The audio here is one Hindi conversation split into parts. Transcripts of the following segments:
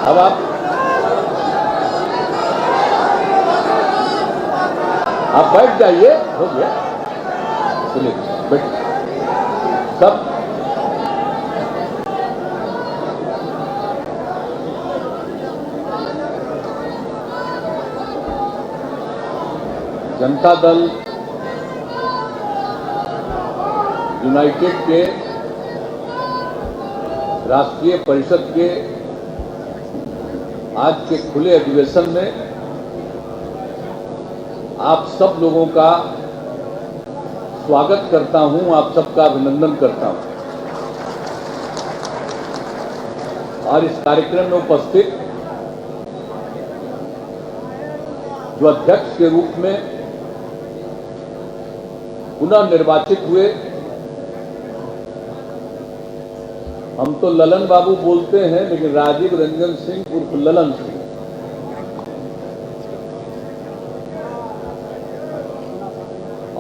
अब आप बैठ जाइए, हो गया, चलिए बैठ सब। जनता दल यूनाइटेड के राष्ट्रीय परिषद के आज के खुले अधिवेशन में आप सब लोगों का स्वागत करता हूं, आप सबका अभिनंदन करता हूं। और इस कार्यक्रम में उपस्थित जो अध्यक्ष के रूप में पुनः निर्वाचित हुए, हम तो ललन बाबू बोलते हैं लेकिन राजीव रंजन सिंह उर्फ ललन सिंह,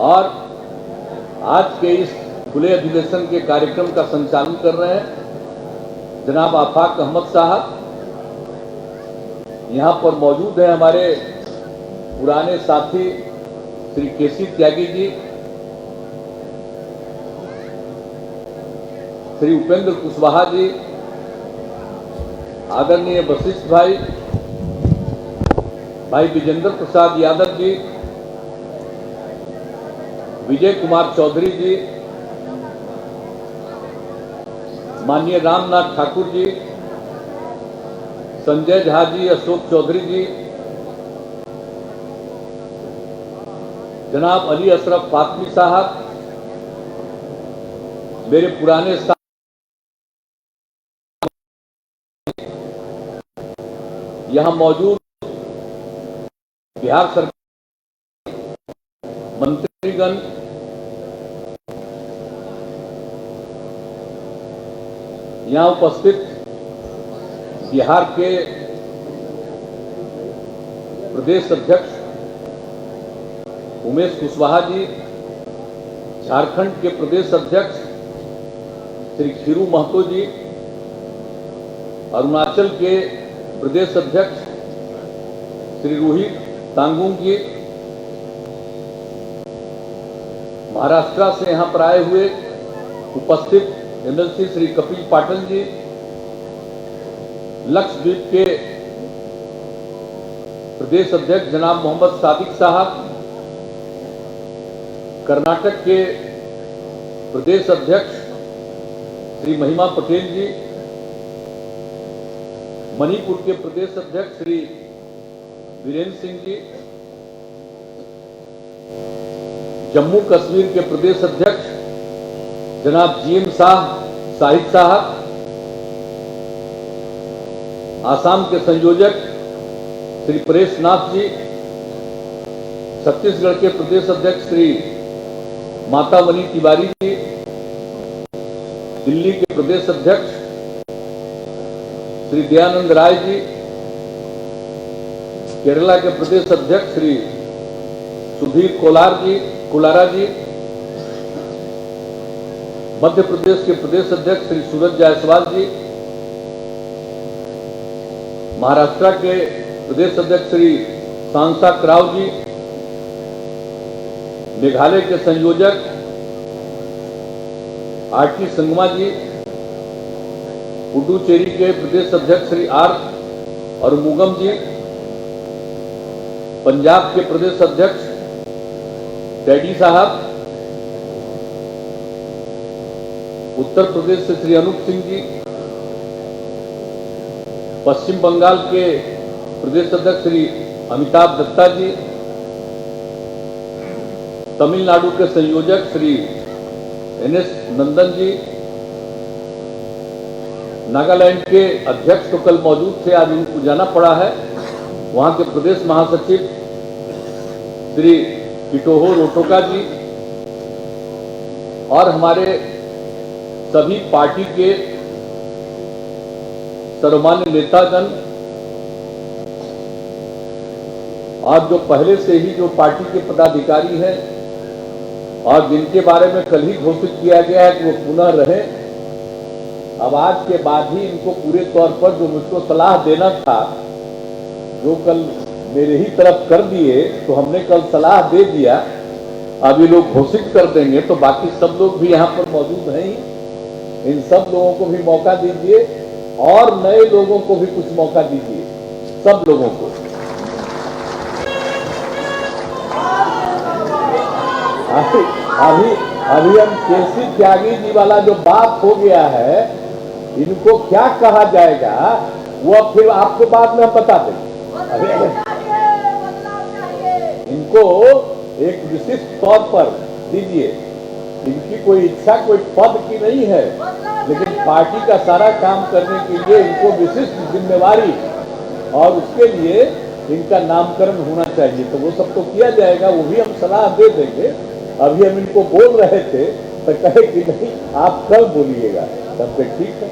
और आज के इस खुले अधिवेशन के कार्यक्रम का संचालन कर रहे हैं जनाब आफाक अहमद साहब। यहां पर मौजूद है हमारे पुराने साथी श्री केसी त्यागी जी, श्री उपेंद्र कुशवाहा जी, आदरणीय वशिष्ठ भाई, भाई विजेंद्र प्रसाद यादव जी, विजय कुमार चौधरी जी, माननीय रामनाथ ठाकुर जी, संजय झा जी, अशोक चौधरी जी, जनाब अली अशरफ फातमी साहब, मेरे पुराने साथ यहां मौजूद बिहार सरकार मंत्रीगण, यहां उपस्थित बिहार के प्रदेश अध्यक्ष उमेश कुशवाहा जी, झारखंड के प्रदेश अध्यक्ष श्री खीरू महतो जी, अरुणाचल के प्रदेश अध्यक्ष श्री रोहित तांगुंग जी, महाराष्ट्र से यहां पर आए हुए उपस्थित एमएलसी श्री कपिल पाटिल जी, लक्षद्वीप के प्रदेश अध्यक्ष जनाब मोहम्मद सादिक साहब, कर्नाटक के प्रदेश अध्यक्ष श्री महिमा पटेल जी, मणिपुर के प्रदेश अध्यक्ष श्री वीरेंद्र सिंह जी, जम्मू कश्मीर के प्रदेश अध्यक्ष जनाब जीएम साहिब साहब, आसाम के संयोजक श्री परेश नाथ जी, छत्तीसगढ़ के प्रदेश अध्यक्ष श्री मातामणि तिवारी जी, दिल्ली के प्रदेश अध्यक्ष श्री दयानंद राय जी, केरला के प्रदेश अध्यक्ष श्री सुधीर कोलारा जी, मध्य प्रदेश के प्रदेश अध्यक्ष श्री सूरज जायसवाल जी, महाराष्ट्र के प्रदेश अध्यक्ष श्री सांसा कराव जी, मेघालय के संयोजक आरटी संगमा जी, पुडुचेरी के प्रदेश अध्यक्ष श्री आर और मुगम जी, पंजाब के प्रदेश अध्यक्ष डैडी साहब, उत्तर प्रदेश से श्री अनूप सिंह जी, पश्चिम बंगाल के प्रदेश अध्यक्ष श्री अमिताभ दत्ता जी, तमिलनाडु के संयोजक श्री एनएस नंदन जी, नागालैंड के अध्यक्ष तो कल मौजूद थे, आज उनको जाना पड़ा है, वहां के प्रदेश महासचिव श्री किटोहो रोटोका जी, और हमारे सभी पार्टी के सर्वमान्य नेतागण, और जो पहले से ही जो पार्टी के पदाधिकारी हैं और जिनके बारे में कल ही घोषित किया गया है कि वो पुनः रहें, अब आज के बाद ही इनको पूरे तौर पर जो मुझको सलाह देना था, जो कल मेरे ही तरफ कर दिए, तो हमने कल सलाह दे दिया। अब ये लोग घोषित कर देंगे तो बाकी सब लोग भी यहाँ पर मौजूद हैं ही। इन सब लोगों को भी मौका दीजिए और नए लोगों को भी कुछ मौका दीजिए, सब लोगों को। अभी हम केसी त्यागी जी वाला जो बात हो गया है, इनको क्या कहा जाएगा वो अब फिर आपको बाद में हम बता देंगे। इनको एक विशिष्ट तौर पर दीजिए। इनकी कोई इच्छा कोई पद की नहीं है, लेकिन पार्टी का सारा काम करने के लिए इनको विशिष्ट जिम्मेवारी और उसके लिए इनका नामकरण होना चाहिए। तो वो सब तो किया जाएगा, वो भी हम सलाह दे देंगे। अभी हम इनको बोल रहे थे तो कहे कि नहीं आप कल बोलिएगा, तब तक ठीक है,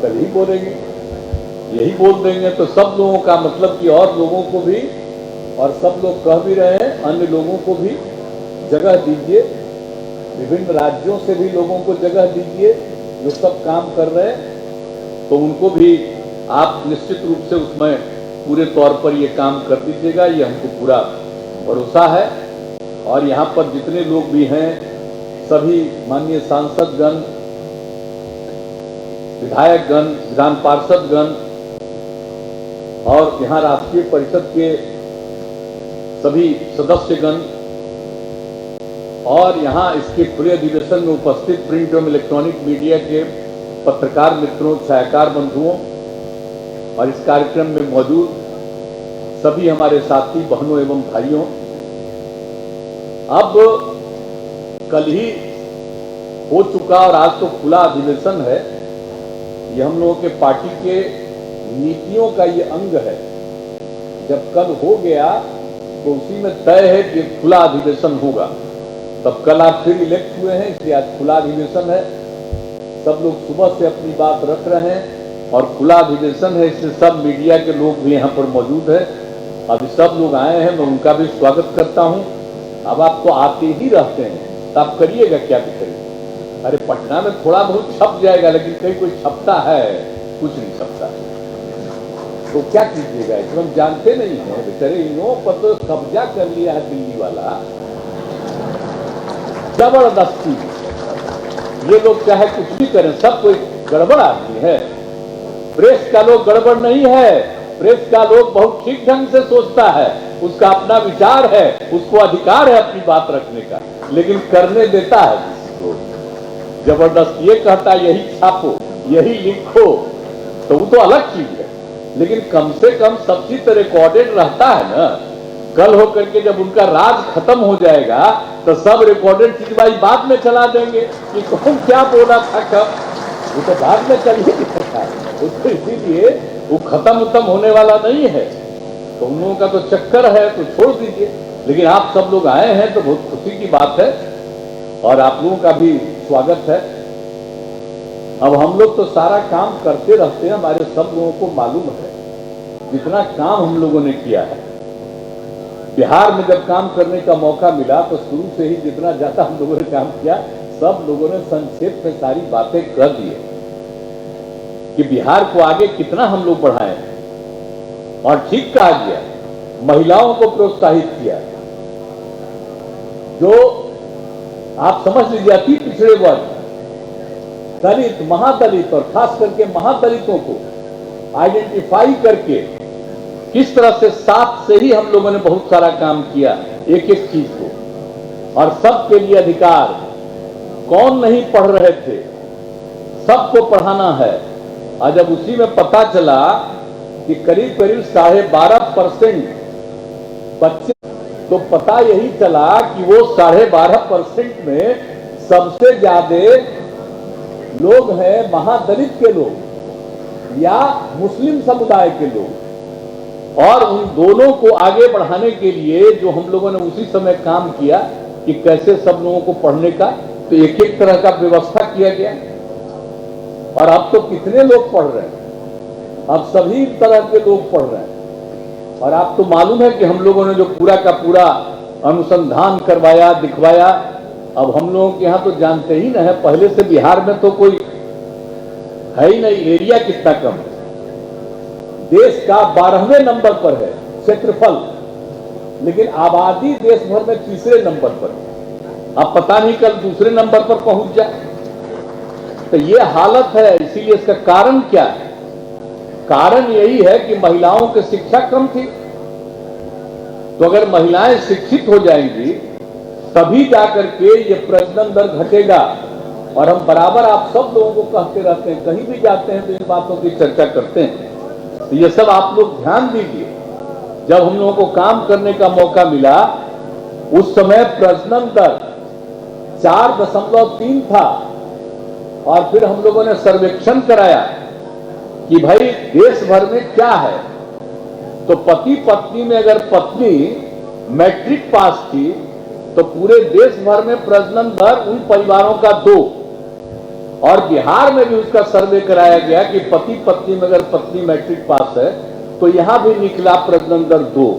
कल ही बोलेंगे, यही बोल देंगे। तो सब लोगों का मतलब कि और लोगों को भी, और सब लोग कह भी रहे हैं, अन्य लोगों को भी जगह दीजिए। विभिन्न राज्यों से भी लोगों को जगह दीजिए जो सब काम कर रहे हैं, तो उनको भी आप निश्चित रूप से उसमें पूरे तौर पर ये काम कर दीजिएगा। ये हमको पूरा भरोसा है। और यहाँ पर जितने लोग भी हैं, सभी माननीय सांसदगण, विधायकगण, विधान पार्षदगण और यहाँ राष्ट्रीय परिषद के सभी सदस्यगण और यहाँ इसके खुले अधिवेशन में उपस्थित प्रिंट एवं इलेक्ट्रॉनिक मीडिया के पत्रकार मित्रों, छायाकार बंधुओं और इस कार्यक्रम में मौजूद सभी हमारे साथी बहनों एवं भाइयों, अब कल ही हो चुका और आज तो खुला अधिवेशन है। ये हम लोगों के पार्टी के नीतियों का ये अंग है। जब कल हो गया तो उसी में तय है कि खुला अधिवेशन होगा। तब कल आप फिर इलेक्ट हुए हैं, इसलिए आज खुला अधिवेशन है। सब लोग सुबह से अपनी बात रख रहे हैं और खुला अधिवेशन है, इसलिए सब मीडिया के लोग भी यहाँ पर मौजूद है। अभी सब लोग आए हैं, मैं उनका भी स्वागत करता हूँ। अब आप तो आते ही रहते हैं, तो आप करिएगा क्या करिए। अरे पटना में थोड़ा बहुत छप जाएगा, लेकिन कहीं कोई छपता है, कुछ नहीं छपता है, तो क्या कीजिएगा। इसमें हम जानते नहीं है बेचारे, इन लोगों पर तो कब्जा कर लिया है दिल्ली वाला जबरदस्ती। ये लोग चाहे कुछ भी करें, सब कोई गड़बड़ आदमी है। प्रेस का लोग गड़बड़ नहीं है, प्रेस का लोग बहुत ठीक ढंग से सोचता है, उसका अपना विचार है, उसको अधिकार है अपनी बात रखने का, लेकिन करने देता है जिसको जबरदस्त। ये कहता है यही छापो, यही लिखो, तो वो तो अलग चीज है, लेकिन कम से कम सब चीज तो रिकॉर्डेड रहता है ना। कल होकर के जब उनका राज खत्म हो जाएगा तो सब रिकॉर्डेड चीज भाई बाद में चला देंगे कि कौन क्या बोला था कब, वो तो बाद में चलिए सकता है। उसको इसीलिए वो खत्म होने वाला नहीं है। तो उन लोगों का तो चक्कर है, तो छोड़ दीजिए। लेकिन आप सब लोग आए हैं तो बहुत खुशी की बात है और आप लोगों का भी स्वागत है। अब हम लोग तो सारा काम करते रहते हैं, हमारे सब लोगों को मालूम है जितना काम हम लोगों ने किया है। बिहार में जब काम करने का मौका मिला तो शुरू से ही जितना ज्यादा हम लोगों ने काम किया, सब लोगों ने संक्षेप में सारी बातें कर दी है कि बिहार को आगे कितना हम लोग बढ़ाए हैं। और ठीक कहा गया, महिलाओं को प्रोत्साहित किया, जो आप समझ लीजिए अति पिछड़े वर्ग, दलित, महादलित और खास करके महादलितों को आइडेंटिफाई करके किस तरह से साथ से ही हम लोगों ने बहुत सारा काम किया, एक एक चीज को। और सबके लिए अधिकार, कौन नहीं पढ़ रहे थे, सबको पढ़ाना है। और जब उसी में पता चला कि करीब करीब 12.5% बच्चे, तो पता यही चला कि वो 12.5% में सबसे ज्यादा लोग हैं महादलित के लोग या मुस्लिम समुदाय के लोग। और उन दोनों को आगे बढ़ाने के लिए जो हम लोगों ने उसी समय काम किया कि कैसे सब लोगों को पढ़ने का, तो एक एक तरह का व्यवस्था किया गया। और अब तो कितने लोग पढ़ रहे हैं, अब सभी तरह के लोग पढ़ रहे हैं। और आप तो मालूम है कि हम लोगों ने जो पूरा का पूरा अनुसंधान करवाया, दिखवाया। अब हम लोगों के यहाँ तो जानते ही न है, पहले से बिहार में तो कोई है ही नहीं। एरिया कितना कम है, देश का 12वें नंबर पर है क्षेत्रफल, लेकिन आबादी देश भर में तीसरे नंबर पर है। अब पता नहीं कल दूसरे नंबर पर पहुंच जाए। तो ये हालत है। इसीलिए इसका कारण क्या है? कारण यही है कि महिलाओं की शिक्षा कम थी। तो अगर महिलाएं शिक्षित हो जाएंगी तभी जाकर के ये प्रजनन दर घटेगा। और हम बराबर आप सब लोगों को कहते रहते हैं, कहीं भी जाते हैं तो इन बातों की चर्चा करते हैं। तो ये सब आप लोग ध्यान दीजिए। जब हम लोगों को काम करने का मौका मिला उस समय प्रजनन दर 4.3 था। और फिर हम लोगों ने सर्वेक्षण कराया कि भाई देश भर में क्या है। तो पति पत्नी में अगर पत्नी मैट्रिक पास की तो पूरे देश भर में प्रजनन दर उन परिवारों का 2। और बिहार में भी उसका सर्वे कराया गया कि पति पत्नी में अगर पत्नी मैट्रिक पास है तो यहां भी निकला प्रजनन दर 2,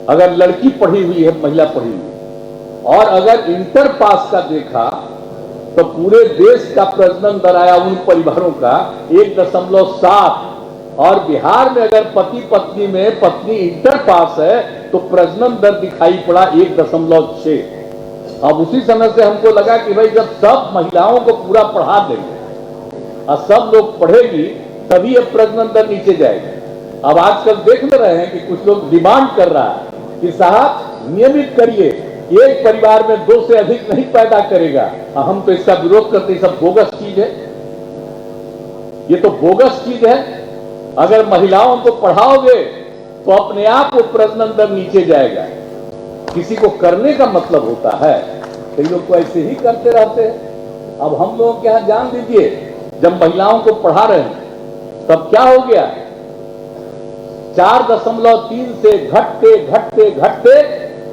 अगर लड़की पढ़ी हुई है, महिला पढ़ी हुई। और अगर इंटर पास का देखा तो पूरे देश का प्रजनन दर आया उन परिवारों का 1.7। और बिहार में अगर पति पत्नी में पत्नी इंटर पास है तो प्रजनन दर दिखाई पड़ा 1.6। अब उसी समय से हमको लगा कि भाई जब सब महिलाओं को पूरा पढ़ा देंगे और सब लोग पढ़ेगी तभी अब प्रजनन दर नीचे जाएगा। अब आजकल देख रहे हैं कि कुछ लोग डिमांड कर रहा है कि साहब नियमित करिए, एक परिवार में 2 से अधिक नहीं पैदा करेगा। हम तो इसका विरोध करते हैं, सब बोगस चीज है, ये तो बोगस चीज है। अगर महिलाओं को पढ़ाओगे तो अपने आप वो प्रजनन दर नीचे जाएगा। किसी को करने का मतलब होता है, कई लोग को ऐसे ही करते रहते हैं। अब हम लोगों के यहां जान दीजिए, जब महिलाओं को पढ़ा रहे हैं तब क्या हो गया, 4.3 से घटते घटते घटते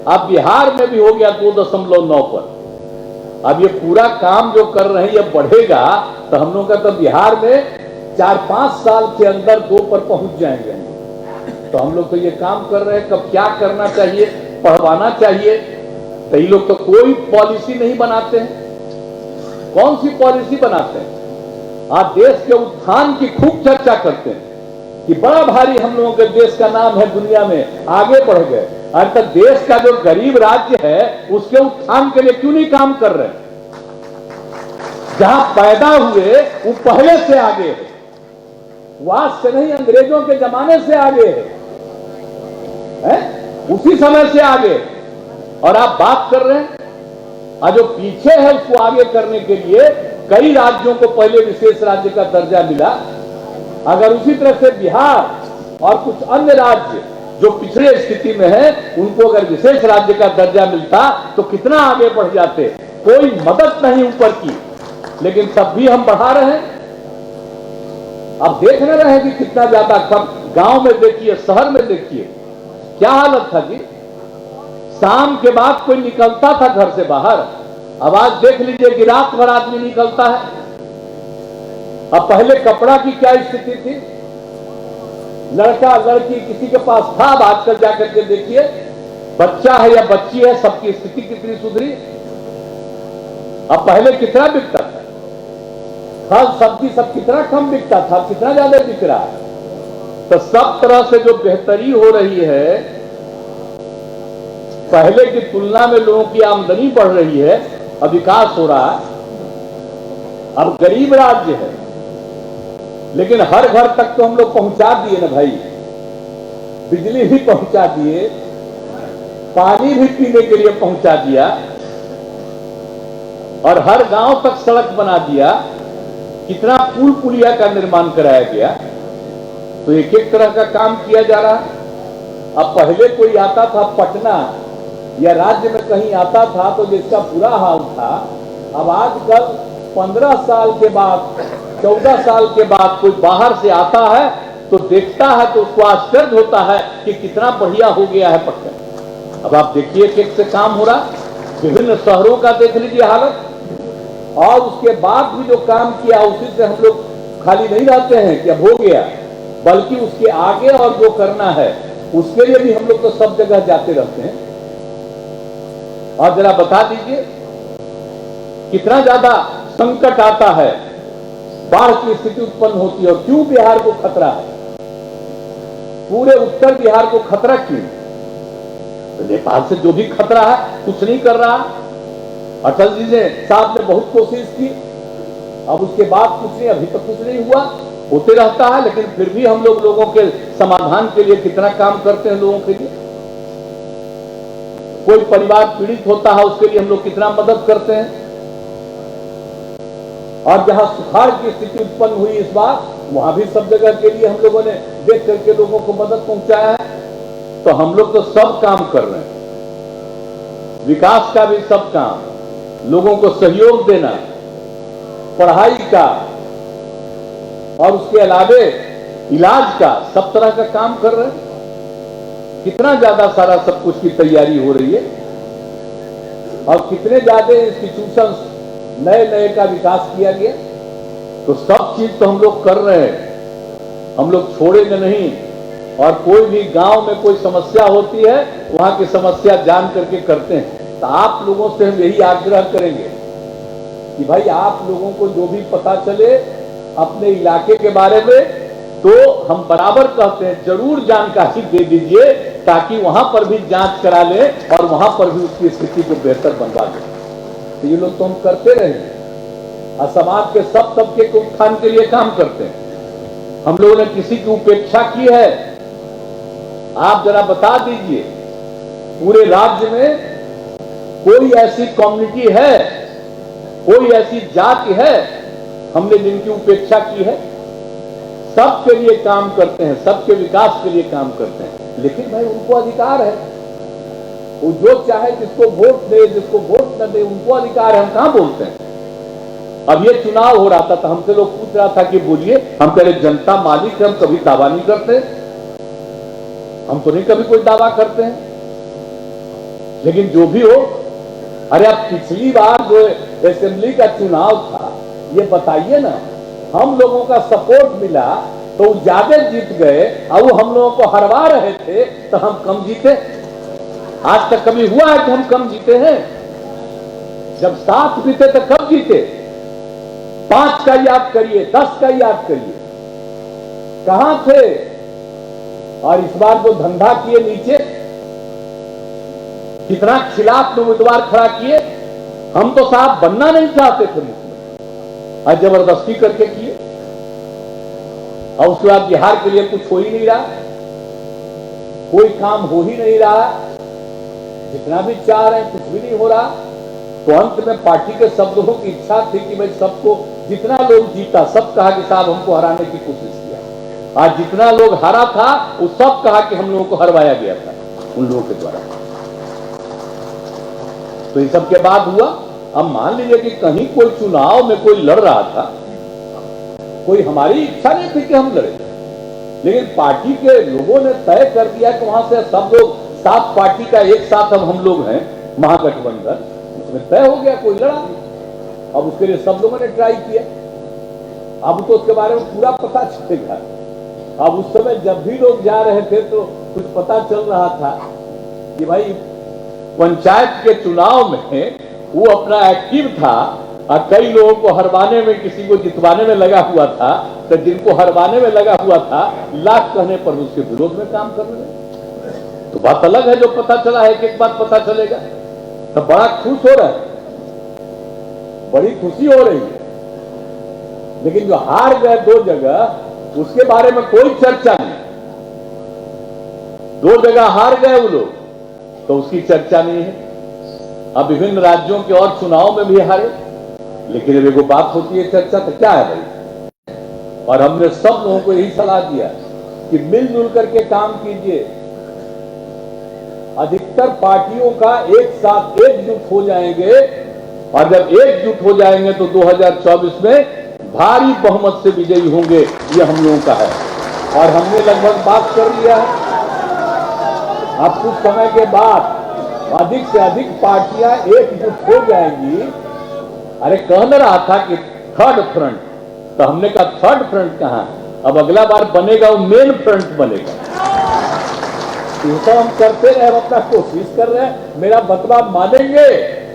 अब बिहार में भी हो गया 2.9 पर। अब ये पूरा काम जो कर रहे हैं ये बढ़ेगा तो हम लोग का तो बिहार में 4-5 साल के अंदर 2 पर पहुंच जाएंगे। तो हम लोग तो ये काम कर रहे हैं, कब क्या करना चाहिए, पढ़वाना चाहिए। कई लोग तो कोई पॉलिसी नहीं बनाते हैं। कौन सी पॉलिसी बनाते हैं? आज देश के उत्थान की खूब चर्चा करते हैं कि बड़ा भारी हम लोगों के देश का नाम है, दुनिया में आगे बढ़ गए। आज तक देश का जो गरीब राज्य है उसके उत्थान के लिए क्यों नहीं काम कर रहे? जहां पैदा हुए वो पहले से आगे है, आज से नहीं, अंग्रेजों के जमाने से आगे है, उसी समय से आगे। और आप बात कर रहे हैं और जो पीछे है उसको आगे करने के लिए कई राज्यों को पहले विशेष राज्य का दर्जा मिला। अगर उसी तरह से बिहार और कुछ अन्य राज्य जो पिछड़े स्थिति में है उनको अगर विशेष राज्य का दर्जा मिलता तो कितना आगे बढ़ जाते। कोई मदद नहीं ऊपर की, लेकिन तब भी हम बढ़ा रहे हैं। अब देख न रहे कि कितना ज्यादा फर्क। गांव में देखिए, शहर में देखिए, क्या हालत था जी। शाम के बाद कोई निकलता था घर से बाहर, अब आज देख लीजिए कि रात भर आदमी निकलता है। अब पहले कपड़ा की क्या स्थिति थी, लड़का लड़की किसी के पास था, अब आजकल जाकर के देखिए बच्चा है या बच्ची है, सबकी स्थिति कितनी सुधरी। अब पहले कितना बिकता था, फल सब्जी सब कितना कम बिकता था, कितना ज्यादा बिक रहा है। तो सब तरह से जो बेहतरी हो रही है, पहले की तुलना में लोगों की आमदनी बढ़ रही है, अब विकास हो रहा है। अब गरीब राज्य है लेकिन हर घर तक तो हम लोग पहुंचा दिए ना भाई, बिजली भी पहुंचा दिए, पानी भी पीने के लिए पहुंचा दिया, और हर गांव तक सड़क बना दिया, कितना पुल पुलिया का निर्माण कराया गया। तो एक एक तरह का काम किया जा रहा है। अब पहले कोई आता था पटना या राज्य में कहीं आता था तो जिसका बुरा हाल था, अब आजकल 15 साल के बाद 14 साल के बाद कोई बाहर से आता है तो देखता है तो उसको आश्चर्य होता है कि कितना बढ़िया हो गया है पटना। अब आप देखिए कि से काम हो रहा, विभिन्न शहरों का देख लीजिए हालत। और उसके बाद भी जो काम किया उसी से हम लोग खाली नहीं रहते हैं कि अब हो गया, बल्कि उसके आगे और जो करना है उसके लिए भी हम लोग तो सब जगह जाते रहते हैं। और जरा बता दीजिए कितना ज्यादा संकट आता है बाढ़ की स्थिति उत्पन्न होती है। और क्यों बिहार को खतरा है, पूरे उत्तर बिहार को खतरा क्यों? तो नेपाल से जो भी खतरा है कुछ नहीं कर रहा। अटल जी ने साहब ने बहुत कोशिश की, अब उसके बाद कुछ नहीं, अभी तक कुछ नहीं हुआ, होते रहता है। लेकिन फिर भी हम लोगों के समाधान के लिए कितना काम करते हैं लोगों के लिए। कोई परिवार पीड़ित होता है उसके लिए हम लोग कितना मदद करते हैं। और जहां सुखाड़ की स्थिति उत्पन्न हुई इस बार, वहां भी सब जगह के लिए हम लोगों ने देख करके लोगों को मदद पहुंचाया है। तो हम लोग तो सब काम कर रहे हैं, विकास का भी सब काम, लोगों को सहयोग देना, पढ़ाई का और उसके अलावे इलाज का, सब तरह का काम कर रहे हैं। कितना ज्यादा सारा सब कुछ की तैयारी हो रही है और कितने ज्यादा इंस्टीट्यूशंस नए नए का विकास किया गया। तो सब चीज तो हम लोग कर रहे हैं, हम लोग छोड़ेंगे नहीं। और कोई भी गांव में कोई समस्या होती है, वहां की समस्या जान करके करते हैं। तो आप लोगों से हम यही आग्रह करेंगे कि भाई आप लोगों को जो भी पता चले अपने इलाके के बारे में, तो हम बराबर कहते हैं जरूर जानकारी दे दीजिए, ताकि वहां पर भी जांच करा ले और वहां पर भी उसकी स्थिति को बेहतर बनवा दे। तो ये लोग तो हम करते रहे और समाज के सब तबके के उत्थान के लिए काम करते हैं। हम लोगों ने किसी की उपेक्षा की है? आप जरा बता दीजिए, पूरे राज्य में कोई ऐसी कम्युनिटी है, कोई ऐसी जाति है हमने जिनकी उपेक्षा की है? सबके लिए काम करते हैं, सबके विकास के लिए काम करते हैं। लेकिन भाई उनको अधिकार है, वो जो चाहे जिसको वोट दे, जिसको वोट न दे, उनको अधिकार है। हम कहां बोलते हैं? अब ये चुनाव हो रहा था तो हमसे लोग पूछ रहा था कि बोलिए, हम कह रहे जनता मालिक है, हम कभी दावा नहीं करते, हम तो नहीं कभी कोई दावा करते हैं। लेकिन जो भी हो, अरे अब पिछली बार जो असेंबली का चुनाव था, ये बताइए ना, हम लोगों का सपोर्ट मिला तो वो ज्यादा जीत गए और वो हम लोगों को हरवा रहे थे तो हम कम जीते। आज तक कभी हुआ है कि हम कम जीते हैं? जब 7 जीते तो कब जीते? 5 का याद करिए, 10 का याद करिए, कहां थे? और इस बार जो धंधा किए नीचे, कितना खिलाफ उम्मीदवार खड़ा किए। हम तो साहब बनना नहीं चाहते थे मुख्यमंत्री, और जबरदस्ती करके किए। और उसके बाद बिहार के लिए कुछ हो ही नहीं रहा, कोई काम हो ही नहीं रहा, जितना भी चाह रहे हैं कुछ भी नहीं हो रहा। तो अंत में पार्टी के सब लोगों की इच्छा थी कि भाई सबको, जितना लोग जीता सब कहा कि साहब हमको हराने की कोशिश किया। आज जितना लोग हारा था वो सब कहा कि हम लोगों को हरवाया गया था उन लोगों के द्वारा। तो इस सब के बाद हुआ, अब मान लीजिए कि कहीं कोई चुनाव में कोई लड़ रहा था, कोई हमारी इच्छा नहीं थी कि हम लड़े, लेकिन पार्टी के लोगों ने तय कर दिया कि वहां से सब लोग, 7 पार्टी का एक साथ अब हम लोग हैं महागठबंधन, उसमें तय हो गया, कोई लड़ा। अब उसके लिए सब लोगों ने ट्राई किया। अब तो उसके बारे में पूरा पता चलेगा। अब उस समय जब भी लोग जा रहे थे तो कुछ पता चल रहा था कि भाई पंचायत के चुनाव में वो अपना एक्टिव था और कई लोगों को हरवाने में, किसी को जितवाने में लगा हुआ था। तो जिनको हरवाने में लगा हुआ था, लाख कहने पर उसके विरोध में काम करने लगे। तो बात अलग है जो पता चला है, एक बात पता चलेगा तो बड़ा खुश हो रहा है, बड़ी खुशी हो रही है। लेकिन जो हार गए 2 जगह, उसके बारे में कोई चर्चा नहीं। 2 जगह हार गए वो लोग, तो उसकी चर्चा नहीं है। अब विभिन्न राज्यों के और चुनाव में भी हारे, लेकिन जब एगो बात होती है चर्चा, तो क्या है भाई? और हमने सब लोगों को यही सलाह दिया कि मिलजुल करके काम कीजिए। अधिकतर पार्टियों का एक साथ एकजुट हो जाएंगे, और जब एकजुट हो जाएंगे तो 2024 में भारी बहुमत से विजयी होंगे, ये हम लोगों का है। और हमने लगभग बात कर लिया है। अब कुछ समय के बाद अधिक से अधिक पार्टियां एकजुट हो जाएंगी। अरे कहना रहा था कि 3rd फ्रंट, तो हमने कहा 3rd फ्रंट कहां? अब अगला बार बनेगा वो मेन फ्रंट बनेगा। ये सब हम करते रहे, हम अपना कोशिश कर रहे हैं। मेरा बतवा मानेंगे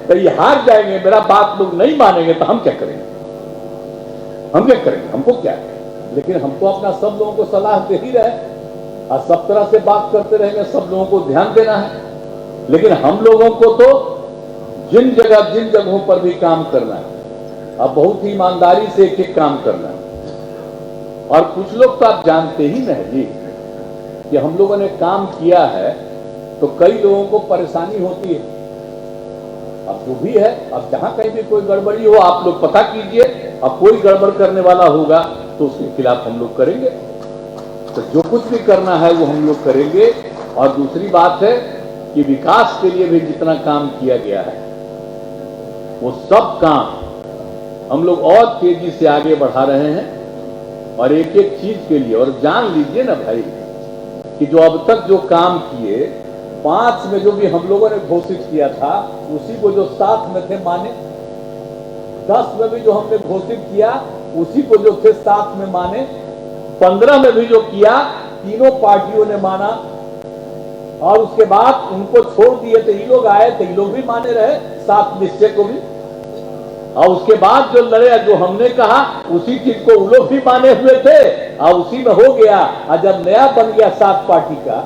तो ये हार जाएंगे, मेरा बात लोग नहीं मानेंगे तो हम क्या करेंगे? हम क्या करेंगे, हमको क्या है? लेकिन हमको अपना सब लोगों को सलाह दे ही रहे और सब तरह से बात करते रहेंगे, सब लोगों को ध्यान देना है। लेकिन हम लोगों को तो जिन जगहों पर भी काम करना है, अब बहुत ही ईमानदारी से एक एक काम करना है। और कुछ लोग तो आप जानते ही नहीं जी कि हम लोगों ने काम किया है तो कई लोगों को परेशानी होती है। अब जो भी है, अब जहां कहीं भी कोई गड़बड़ी हो आप लोग पता कीजिए, अब कोई गड़बड़ करने वाला होगा तो उसके खिलाफ हम लोग करेंगे। तो जो कुछ भी करना है वो हम लोग करेंगे। और दूसरी बात है कि विकास के लिए भी जितना काम किया गया है वो सब काम हम लोग और तेजी से आगे बढ़ा रहे हैं। और एक एक चीज के लिए, और जान लीजिए ना भाई कि जो अब तक जो काम किए, 5 में जो भी हम लोगों ने घोषित किया था उसी को जो 7 में थे माने, 10 में भी जो हमने घोषित किया उसी को जो थे 7 में माने, 15 में भी जो किया तीनों पार्टियों ने माना। और उसके बाद उनको छोड़ दिए तो ये लोग आए तो ये लोग भी माने रहे 7 निश्चय को भी। और उसके बाद जो लड़े, जो हमने कहा उसी चीज को वो लोग भी माने हुए थे और उसी में हो गया। और जब नया बन गया 7 पार्टी का,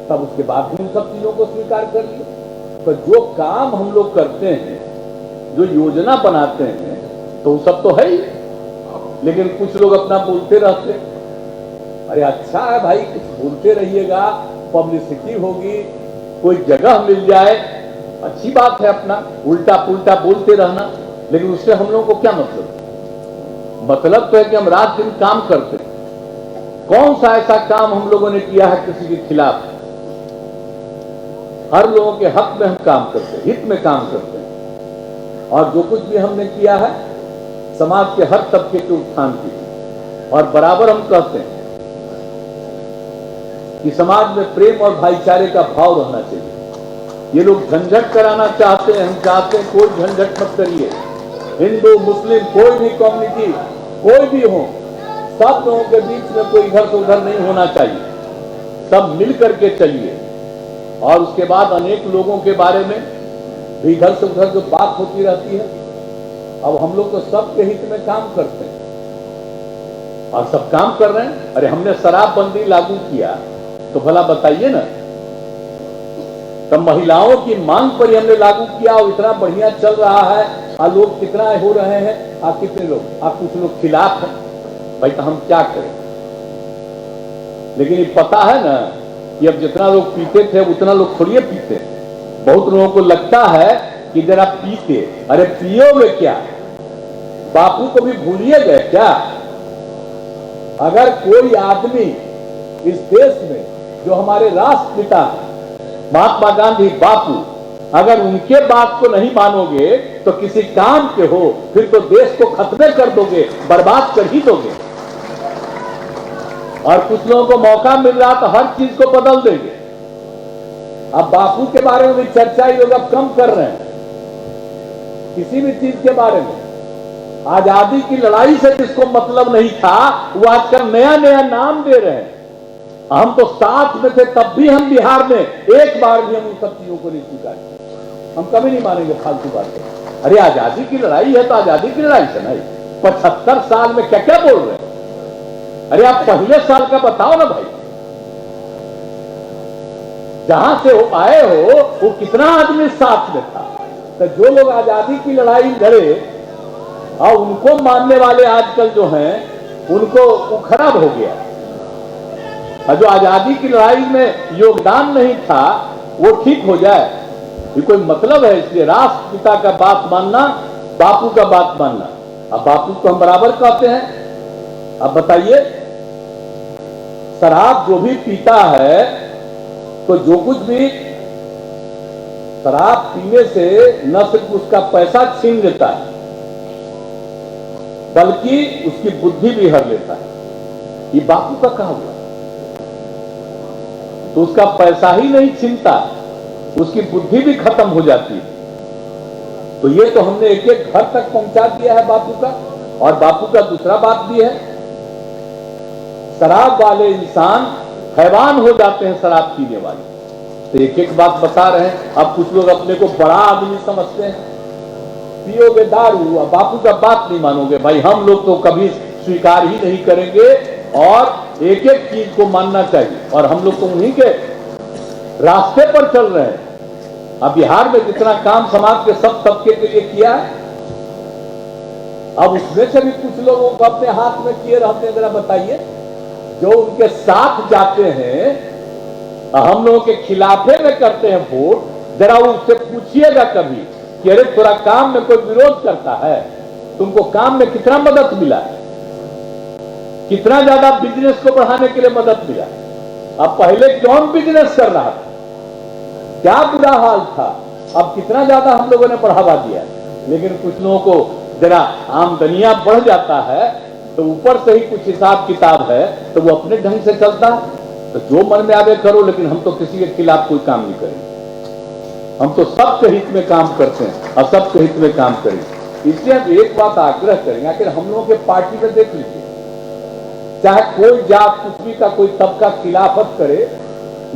तब उसके बाद भी उन सब चीजों को स्वीकार कर लिया। तो जो काम हम लोग करते हैं, जो योजना बनाते हैं, तो वो सब तो है ही। लेकिन कुछ लोग अपना बोलते रहते, अरे अच्छा है भाई, कुछ बोलते रहिएगा, पब्लिसिटी होगी, कोई जगह मिल जाए, अच्छी बात है। अपना उल्टा पुल्टा बोलते रहना, लेकिन उससे हम लोगों को क्या मतलब? मतलब तो है कि हम रात दिन काम करते हैं। कौन सा ऐसा काम हम लोगों ने किया है किसी के खिलाफ? हर लोगों के हक में हम काम करते हैं, हित में काम करते हैं। और जो कुछ भी हमने किया है समाज के हर तबके के उत्थान के लिए। और बराबर हम कहते हैं कि समाज में प्रेम और भाईचारे का भाव रहना चाहिए। ये लोग झंझट कराना चाहते हैं, हम चाहते हैं कोई झंझट मत करिए। हिंदू मुस्लिम कोई भी कम्युनिटी कोई भी हो, सब लोगों के बीच में कोई इधर से उधर नहीं होना चाहिए, सब मिल करके चलिए। और उसके बाद अनेक लोगों के बारे में भी इधर से उधर जो बात होती रहती है, अब हम लोग तो सबके हित में काम करते हैं और सब काम कर रहे हैं। अरे हमने शराबबंदी लागू किया तो भला बताइए ना, तब महिलाओं की मांग पर ही हमने लागू किया और इतना बढ़िया चल रहा है। और लोग कितना हो रहे हैं, आप कितने लोग, आप कुछ लोग खिलाफ हैं भाई, तो हम क्या करें? लेकिन ये पता है ना कि अब जितना लोग पीते थे उतना लोग थोड़ी पीते। बहुत लोगों को लगता है कि जरा पीते, अरे पियोगे क्या? बापू को भी भूलिए गए क्या? अगर कोई आदमी इस देश में जो हमारे राष्ट्रपिता महात्मा गांधी बापू, अगर उनके बात को नहीं मानोगे तो किसी काम के हो, फिर तो देश को खत्म कर दोगे, बर्बाद कर ही दोगे। और कुछ लोगों को मौका मिल रहा तो हर चीज को बदल देंगे। अब बापू के बारे में भी चर्चा ये लोग अब कम कर रहे हैं, किसी भी चीज के बारे में। आजादी की लड़ाई से जिसको मतलब नहीं था वो आजकल नया नया नाम दे रहे हैं। हम तो साथ में थे, तब भी हम बिहार में एक बार भी हम उन सब चीजों को नहीं स्वीकार किया। हम कभी नहीं मानेंगे फालतू बातें। अरे आजादी की लड़ाई है तो आजादी की लड़ाई से नहीं, 75 साल में क्या क्या बोल रहे हैं? अरे आप पहले साल का बताओ ना भाई, जहां से हो आए हो वो कितना आदमी साथ में था। तो जो लोग आजादी की लड़ाई लड़े और उनको मानने वाले आजकल जो हैं उनको वो खराब हो गया। और जो आजादी की लड़ाई में योगदान नहीं था वो ठीक हो जाए, ये कोई मतलब है? इसलिए राष्ट्रपिता का बात मानना, बापू का बात मानना। अब बापू को हम बराबर कहते हैं। अब बताइए, शराब जो भी पीता है तो जो कुछ भी शराब पीने से न सिर्फ उसका पैसा छीन लेता है बल्कि उसकी बुद्धि भी हर लेता है। ये बापू का कहा हुआ। तो उसका पैसा ही नहीं छीनता, उसकी बुद्धि भी खत्म हो जाती है। तो ये तो हमने एक एक घर तक पहुंचा दिया है बापू का। और बापू का दूसरा बात भी है, शराब वाले इंसान हैवान हो जाते हैं शराब पीने वाले। तो एक एक बात बता रहे हैं। अब कुछ लोग अपने को बड़ा आदमी समझते हैं, पियोगे दारू और बापू का बात नहीं मानोगे, भाई हम लोग तो कभी स्वीकार ही नहीं करेंगे और एक एक चीज को मानना चाहिए। और हम लोग तो उन्हीं के रास्ते पर चल रहे हैं। अब बिहार में जितना काम समाज के सब तबके के लिए किया है, अब उसमें से भी कुछ लोगों को अपने हाथ में किए रहते हैं। जरा बताइए, जो उनके साथ जाते हैं, हम लोगों के खिलाफे में करते हैं वोट, जरा उससे पूछिएगा कभी कि अरे थोड़ा काम में कोई विरोध करता है, तुमको काम में कितना मदद मिला, कितना ज्यादा बिजनेस को बढ़ाने के लिए मदद मिला। अब पहले कौन बिजनेस कर रहा था, क्या बुरा हाल था, अब कितना ज्यादा हम लोगों ने बढ़ावा दिया। लेकिन कुछ लोगों को जरा आमदनियां बढ़ जाता है तो ऊपर से ही कुछ हिसाब किताब है तो वो अपने ढंग से चलता है, तो जो मन में आवे करो, लेकिन हम तो किसी के खिलाफ कोई काम नहीं करेंगे। हम तो सबके हित में काम करते हैं और सबके हित में काम करेंगे। इसलिए हम एक बात आग्रह करेंगे, आखिर हम लोगों के पार्टी में देख लीजिए, चाहे कोई जात कुछ भी का कोई तबका खिलाफत करे,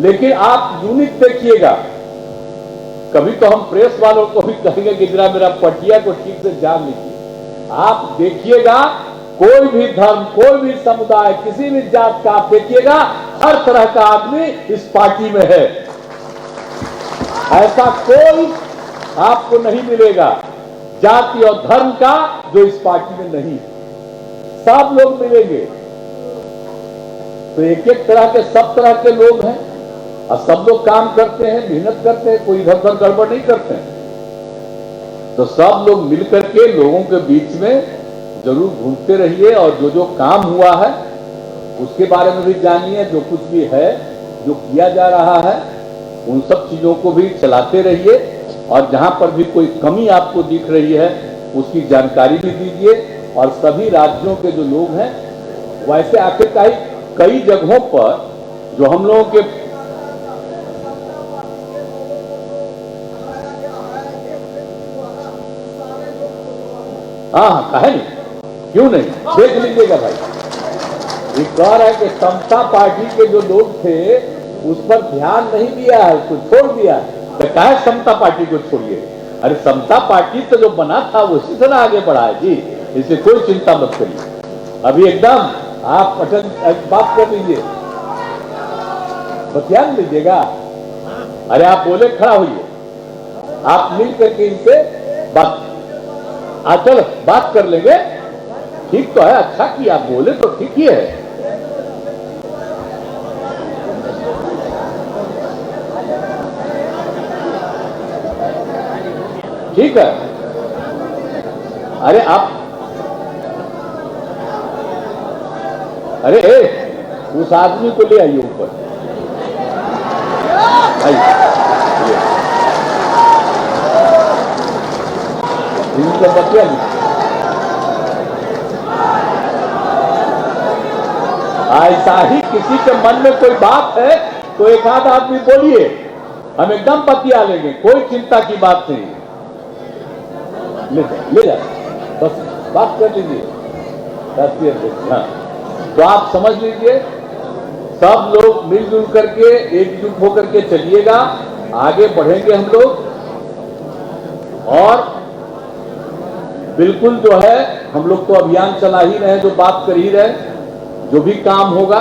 लेकिन आप यूनिट देखिएगा। कभी तो हम प्रेस वालों को भी कहेंगे कि जरा मेरा पटिया को ठीक से जान लीजिए। आप देखिएगा, कोई भी धर्म, कोई भी समुदाय, किसी भी जात का आप देखिएगा, हर तरह का आदमी इस पार्टी में है। ऐसा कोई आपको नहीं मिलेगा जाति और धर्म का जो इस पार्टी में नहीं, सब लोग मिलेंगे। तो एक एक तरह के, सब तरह के लोग हैं और सब लोग काम करते हैं, मेहनत करते हैं, कोई इधर उधर गड़बड़ नहीं करते हैं। तो सब लोग मिलकर के लोगों के बीच में जरूर घूमते रहिए और जो जो काम हुआ है उसके बारे में भी जानिए। जो कुछ भी है, जो किया जा रहा है, उन सब चीजों को भी चलाते रहिए और जहां पर भी कोई कमी आपको दिख रही है उसकी जानकारी भी दीजिए। और सभी राज्यों के जो लोग हैं, वैसे आखिरकार कई जगहों पर जो हम लोगों के हाँ कहे नहीं, क्यों नहीं, देख लीजिएगा भाई। एक कह रहा है कि समता पार्टी के जो लोग थे उस पर ध्यान नहीं दिया है, उसको छोड़ दिया। तो कहे समता पार्टी को छोड़िए, अरे समता पार्टी तो जो बना था वो इसी तरह आगे बढ़ा है जी, इससे कोई चिंता मत करिए। अभी एकदम आप अटल बात कर लीजिए, तो ध्यान लीजिएगा। अरे आप बोले खड़ा होइए, आप मिल करके इनसे बात, चल बात कर लेंगे। ठीक तो है, अच्छा किया, बोले तो ठीक ही है। ठीक है, अरे आप, अरे उस आदमी को ले आइए ऊपर, इनका बतिया नहीं। ऐसा ही किसी के मन में कोई बात है तो एक आध आदमी बोलिए, हम एकदम बतिया लेंगे, कोई चिंता की बात नहीं। ले जा, बस बात कर लीजिए। हाँ, तो आप समझ लीजिए, सब लोग मिलजुल करके एकजुट होकर के चलिएगा, आगे बढ़ेंगे हम लोग। और बिल्कुल जो है हम लोग तो अभियान चला ही रहे, जो बात कर ही रहे, जो भी काम होगा।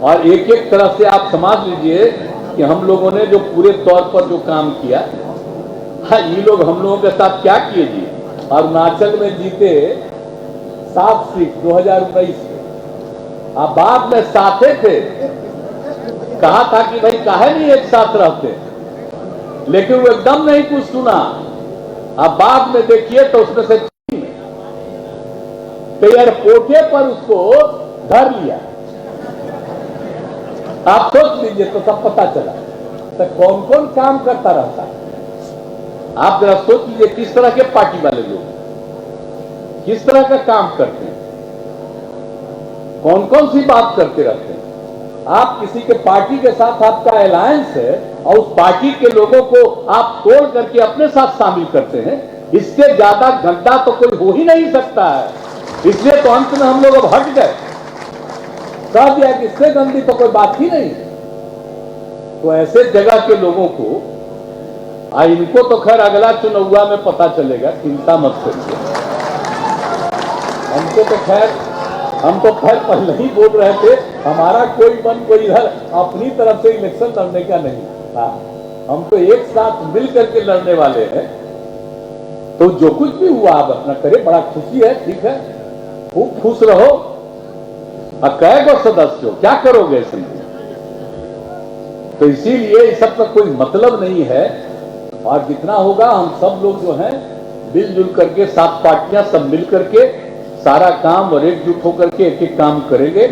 और एक एक तरह से आप समझ लीजिए कि हम लोगों ने जो पूरे तौर पर जो काम किया, हाँ, ये लोग हम लोगों के साथ क्या किए जी। अरुणाचल में जीते 7 सीट 2019 में, अब बाद में साथे थे, कहा था कि भाई काहे नहीं एक साथ रहते, लेकिन वो एकदम नहीं कुछ सुना। अब बाद में देखिए तो उसमें से एयरपोर्टे पर उसको धर लिया। आप सोच लीजिए तो सब पता चला तो कौन कौन काम करता रहता है। आप जरा सोच लीजिए किस तरह के पार्टी वाले लोग किस तरह का काम करते हैं, कौन कौन सी बात करते रहते हैं। आप किसी के पार्टी के साथ आपका अलायंस है और उस पार्टी के लोगों को आप तोड़ करके अपने साथ शामिल करते हैं, इससे ज्यादा गंदा तो कोई हो ही नहीं सकता है। इसलिए तो अंत में हम लोग अब हट गए, कह दिया कि इससे गंदी तो कोई बात ही नहीं। तो ऐसे जगह के लोगों को इनको तो खैर अगला चुनाव में पता चलेगा, चिंता मत करिए। हमको तो खैर, हम तो खैर पहले ही बोल रहे थे, हमारा कोई मन कोई इधर अपनी तरफ से इलेक्शन लड़ने का नहीं था। हम तो एक साथ मिल करके लड़ने वाले हैं। तो जो कुछ भी हुआ आप अपना करें, बड़ा खुशी है, ठीक है, खूब खुश रहो। कै गो सदस्य हो, क्या करोगे इसमें? तो इसीलिए इस सब का कोई मतलब नहीं है। और जितना होगा हम सब लोग जो हैं मिलजुल करके, 7 पार्टियां सब मिल करके सारा काम और एकजुट होकर के एक एक काम करेंगे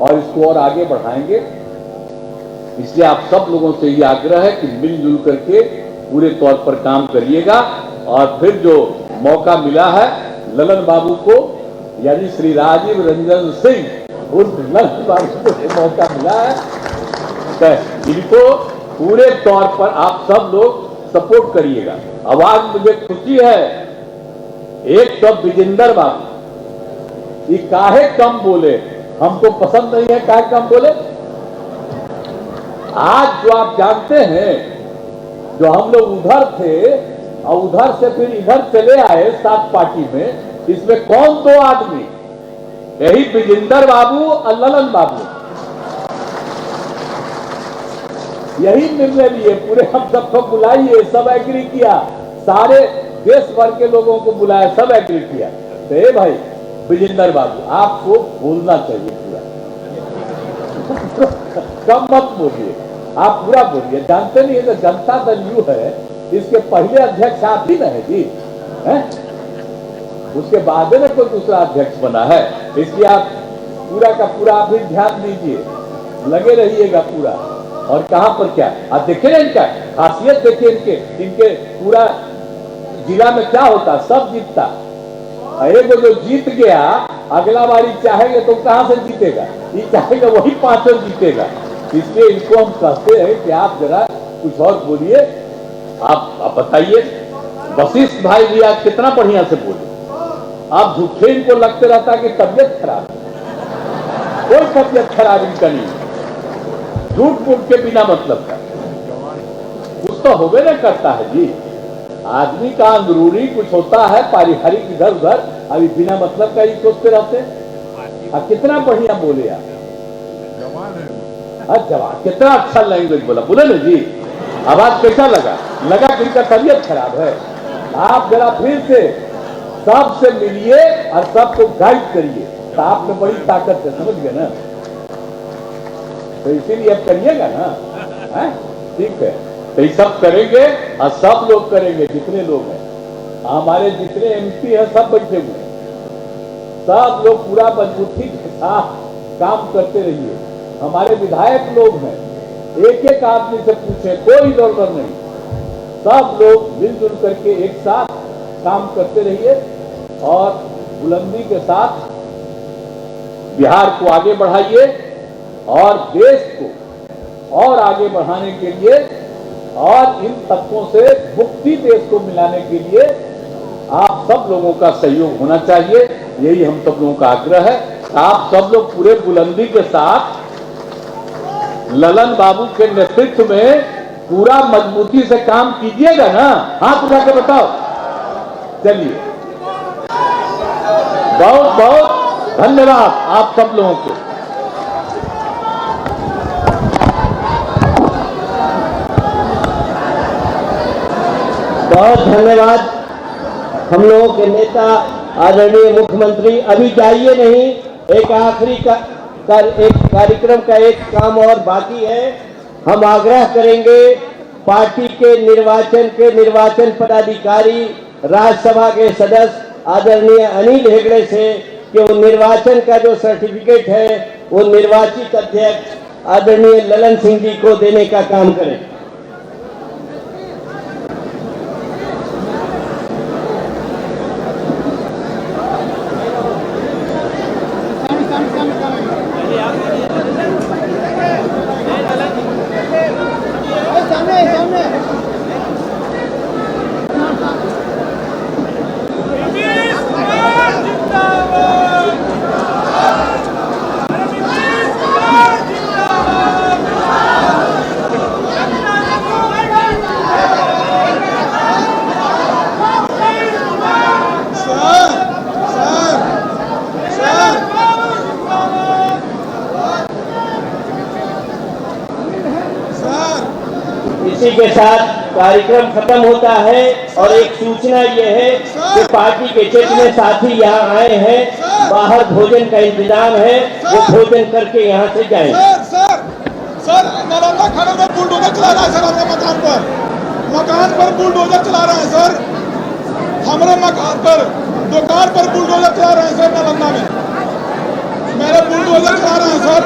और इसको और आगे बढ़ाएंगे। इसलिए आप सब लोगों से ये आग्रह है कि मिलजुल करके पूरे तौर पर काम करिएगा। और फिर जो मौका मिला है ललन बाबू को, यानी श्री राजीव रंजन सिंह उर्फ ललन बाबू को मौका मिला है, तो इनको पूरे तौर पर आप सब लोग सपोर्ट करिएगा। अब आज मुझे खुशी है, एक तो विजेंद्र बाबू ये काहे कम बोले, हमको पसंद नहीं है काहे कम बोले। आज जो आप जानते हैं, जो हम लोग उधर थे और उधर से फिर इधर चले आए 7 पार्टी में, इसमें कौन 2 आदमी, यही विजेंद्र बाबू और ललन बाबू, यही निर्णय लिए। पूरे हम सबको बुलाइए, सब एग्री किया, सारे देश भर के लोगों को बुलाया, सब एग्री किया। तो भाई विजेंद्र बाबू आपको बोलना चाहिए पूरा, कम मत बोलिए, आप पूरा बोलिए। जानते नहीं है तो जनता दल यू है, इसके पहले अध्यक्ष आप ही नहीं जी है? उसके बाद में कोई दूसरा अध्यक्ष बना है। इसलिए आप पूरा का पूरा आप भी ध्यान दीजिए, लगे रहिएगा पूरा। और कहां पर क्या आप देखिए, इनका खासियत देखिए, इनके पूरा जिला में क्या होता, सब जीतता। एक जो जीत गया अगला बारी चाहेंगे तो कहां से जीतेगा, ये चाहेगा वही 5 जीतेगा। इसलिए इनको हम कहते हैं कि आप जरा कुछ और बोलिए, आप बताइए। वशिष्ठ भाई भी आज कितना बढ़िया से बोले, आप झूठे इनको लगते रहता कि तबियत खराब, कोई तबियत खराब इनका नहीं, झूठ मूठ के बिना मतलब का कुछ तो होबे न करता है जी। आदमी का अंदरूनी कुछ होता है, पारिवारिक इधर उधर, अभी बिना मतलब का ही सोचते रहते हैं। कितना बढ़िया बोले आप, जवान, कितना अच्छा लैंग्वेज बोला, बोले ना जी। आवाज कैसा लगा, लगा कि इनका तबियत खराब है। आप जरा फिर से सबसे मिलिए और सबको गाइड करिए, तो आप में बड़ी ताकत है, समझ गए ना? तो इसीलिए अब करिएगा ना, ठीक है? तो ये सब करेंगे और सब लोग करेंगे, जितने लोग हैं, हमारे जितने एमपी हैं सब बैठे हुए हैं, सब लोग पूरा मजबूती के साथ काम करते रहिए। हमारे विधायक लोग हैं, एक एक आदमी से पूछे, कोई गड़बड़ नहीं, सब लोग मिलजुल करके एक साथ काम करते रहिए और बुलंदी के साथ बिहार को आगे बढ़ाइए और देश को और आगे बढ़ाने के लिए और इन तत्वों से मुक्ति देश को मिलाने के लिए आप सब लोगों का सहयोग होना चाहिए। यही हम सब लोगों का आग्रह है। आप सब लोग पूरे बुलंदी के साथ ललन बाबू के नेतृत्व में पूरा मजबूती से काम कीजिएगा ना, हाथ उठा के बताओ। चलिए, बहुत बहुत धन्यवाद आप सब लोगों को। बहुत धन्यवाद हम लोगों के नेता आदरणीय मुख्यमंत्री। अभी जाइए नहीं, एक आखिरी एक कार्यक्रम का एक काम और बाकी है। हम आग्रह करेंगे पार्टी के निर्वाचन पदाधिकारी, राज्यसभा के सदस्य आदरणीय अनिल हेगड़े से कि वो निर्वाचन का जो सर्टिफिकेट है वो निर्वाचित अध्यक्ष आदरणीय ललन सिंह जी को देने का काम करें। इसी के साथ कार्यक्रम खत्म होता है और एक सूचना ये है कि पार्टी के जितने साथी यहाँ आए हैं, बाहर भोजन का इंतजाम है, वो भोजन करके यहाँ से जाएं। सर नालंदा खड़े में बुलडोजर चला रहा है सर, हमारे मकान पर बुलडोजर चला रहे हैं सर, हमारे मकान पर दुकान पर बुलडोजर चला रहे हैं सर, नालंदा में मेरा बुलडोजर चला रहे हैं सर,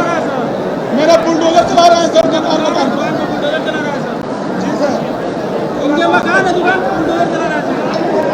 मेरा बुलडोजर चला रहे हैं सर, मकान पर। जी सर, उनके मकान है, दुकान पर बुलडोजर चला रहे हैं।